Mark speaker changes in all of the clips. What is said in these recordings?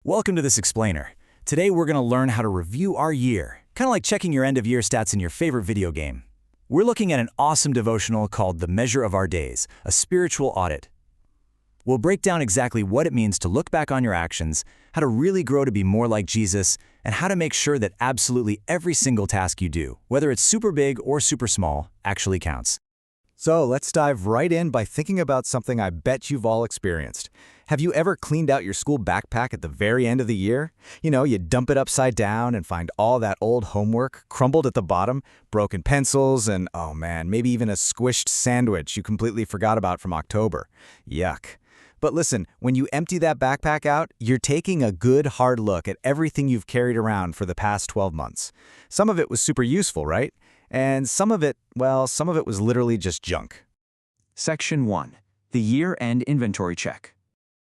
Speaker 1: Welcome to this explainer. Today we're going to learn how to review our year, kind of like checking your end-of-year stats in your favorite video game. We're looking at an awesome devotional called The Measure of Our Days, a spiritual audit. We'll break down exactly what it means to look back on your actions, how to really grow to be more like Jesus, and how to make sure that absolutely every single task you do, whether it's super big or super small, actually counts.
Speaker 2: So let's dive right in by thinking about something I bet you've all experienced. Have you ever cleaned out your school backpack at the very end of the year? You dump it upside down and find all that old homework crumbled at the bottom, broken pencils, and oh man, maybe even a squished sandwich you completely forgot about from October. Yuck. But listen, when you empty that backpack out, you're taking a good hard look at everything you've carried around for the past 12 months. Some of it was super useful, right? And some of it was literally just junk.
Speaker 3: Section 1. The Year-End Inventory Check.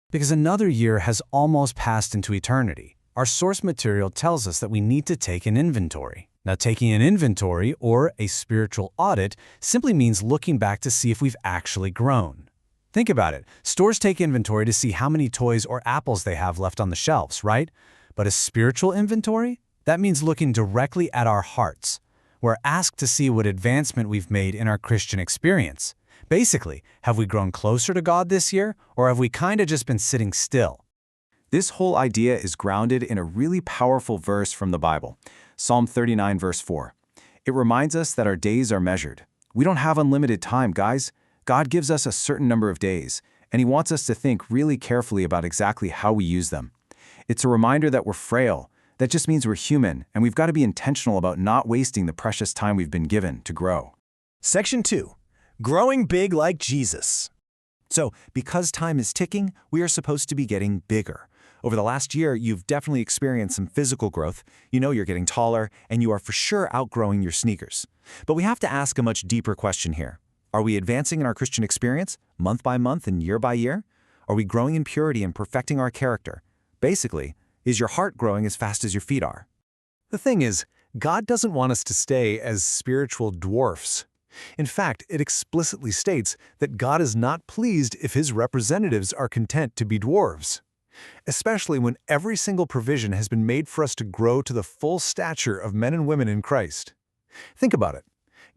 Speaker 4: Because another year has almost passed into eternity, our source material tells us that we need to take an inventory. Now, taking an inventory, or a spiritual audit, simply means looking back to see if we've actually grown. Think about it. Stores take inventory to see how many toys or apples they have left on the shelves, right? But a spiritual inventory? That means looking directly at our hearts. We're asked to see what advancement we've made in our Christian experience. Basically, have we grown closer to God this year, or have we kinda just been sitting still?
Speaker 3: This whole idea is grounded in a really powerful verse from the Bible, Psalm 39, verse 4. It reminds us that our days are measured. We don't have unlimited time, guys. God gives us a certain number of days, and He wants us to think really carefully about exactly how we use them. It's a reminder that we're frail. That just means we're human, and we've got to be intentional about not wasting the precious time we've been given to grow.
Speaker 1: Section 2. Growing big like Jesus. So, because time is ticking, we are supposed to be getting bigger. Over the last year, you've definitely experienced some physical growth. You're getting taller, and you are for sure outgrowing your sneakers. But we have to ask a much deeper question here. Are we advancing in our Christian experience, month by month and year by year? Are we growing in purity and perfecting our character? Basically, is your heart growing as fast as your feet are?
Speaker 4: The thing is, God doesn't want us to stay as spiritual dwarfs. In fact, it explicitly states that God is not pleased if His representatives are content to be dwarves, especially when every single provision has been made for us to grow to the full stature of men and women in Christ. Think about it.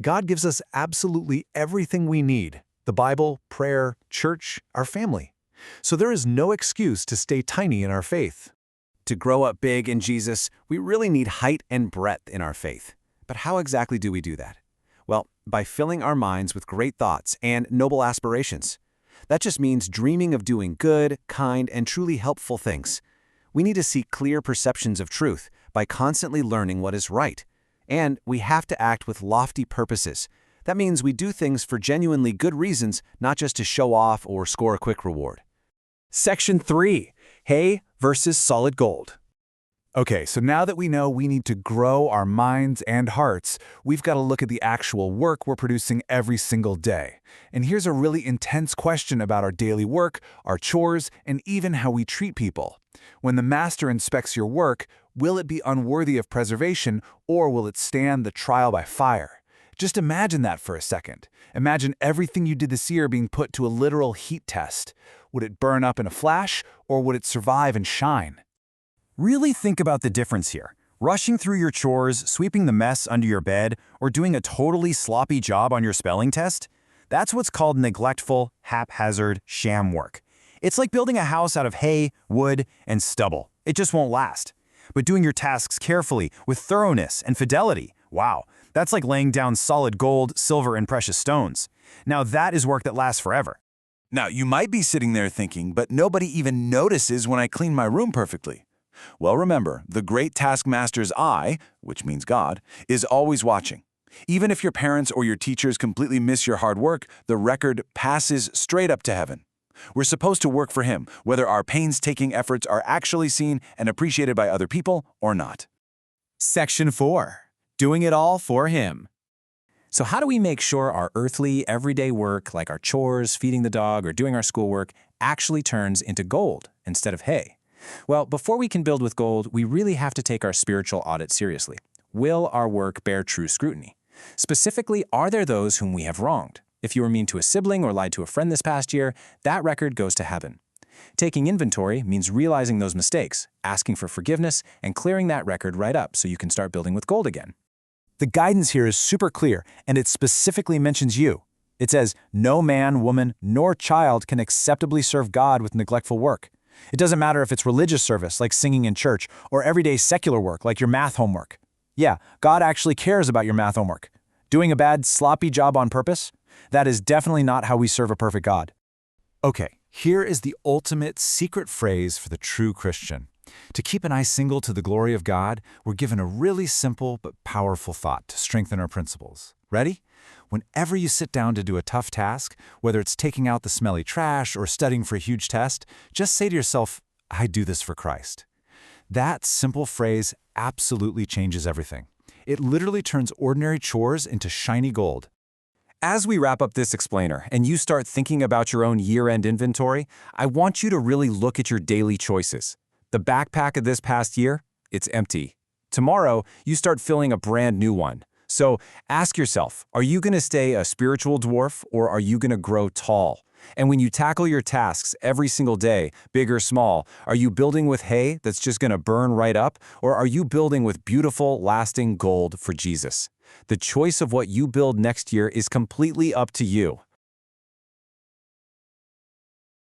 Speaker 4: God gives us absolutely everything we need: the Bible, prayer, church, our family. So there is no excuse to stay tiny in our faith.
Speaker 1: To grow up big in Jesus, we really need height and breadth in our faith. But how exactly do we do that? Well, by filling our minds with great thoughts and noble aspirations. That just means dreaming of doing good, kind, and truly helpful things. We need to seek clear perceptions of truth by constantly learning what is right. And we have to act with lofty purposes. That means we do things for genuinely good reasons, not just to show off or score a quick reward.
Speaker 4: Section 3. Hay versus solid gold. Okay, so now that we know we need to grow our minds and hearts, we've got to look at the actual work we're producing every single day. And here's a really intense question about our daily work, our chores, and even how we treat people. When the master inspects your work, will it be unworthy of preservation, or will it stand the trial by fire? Just imagine that for a second. Imagine everything you did this year being put to a literal heat test. Would it burn up in a flash, or would it survive and shine?
Speaker 1: Really think about the difference here. Rushing through your chores, sweeping the mess under your bed, or doing a totally sloppy job on your spelling test? That's what's called neglectful, haphazard, sham work. It's like building a house out of hay, wood, and stubble. It just won't last. But doing your tasks carefully, with thoroughness and fidelity, wow, that's like laying down solid gold, silver, and precious stones. Now that is work that lasts forever. Now, you might be sitting there thinking, but nobody even notices when I clean my room perfectly. Well, remember, the great taskmaster's eye, which means God, is always watching. Even if your parents or your teachers completely miss your hard work, the record passes straight up to heaven. We're supposed to work for Him, whether our painstaking efforts are actually seen and appreciated by other people or not.
Speaker 5: Section 4. Doing it all for Him. So how do we make sure our earthly, everyday work, like our chores, feeding the dog, or doing our schoolwork, actually turns into gold instead of hay? Well, before we can build with gold, we really have to take our spiritual audit seriously. Will our work bear true scrutiny? Specifically, are there those whom we have wronged? If you were mean to a sibling or lied to a friend this past year, that record goes to heaven. Taking inventory means realizing those mistakes, asking for forgiveness, and clearing that record right up so you can start building with gold again.
Speaker 1: The guidance here is super clear, and it specifically mentions you. It says, no man, woman, nor child can acceptably serve God with neglectful work. It doesn't matter if it's religious service, like singing in church, or everyday secular work, like your math homework. Yeah, God actually cares about your math homework. Doing a bad, sloppy job on purpose? That is definitely not how we serve a perfect God.
Speaker 4: Okay, here is the ultimate secret phrase for the true Christian. To keep an eye single to the glory of God, we're given a really simple but powerful thought to strengthen our principles. Ready? Whenever you sit down to do a tough task, whether it's taking out the smelly trash or studying for a huge test, just say to yourself, I do this for Christ. That simple phrase absolutely changes everything. It literally turns ordinary chores into shiny gold.
Speaker 5: As we wrap up this explainer and you start thinking about your own year-end inventory, I want you to really look at your daily choices. The backpack of this past year, it's empty. Tomorrow, you start filling a brand new one. So ask yourself, are you going to stay a spiritual dwarf or are you going to grow tall? And when you tackle your tasks every single day, big or small, are you building with hay that's just going to burn right up, or are you building with beautiful, lasting gold for Jesus? The choice of what you build next year is completely up to you.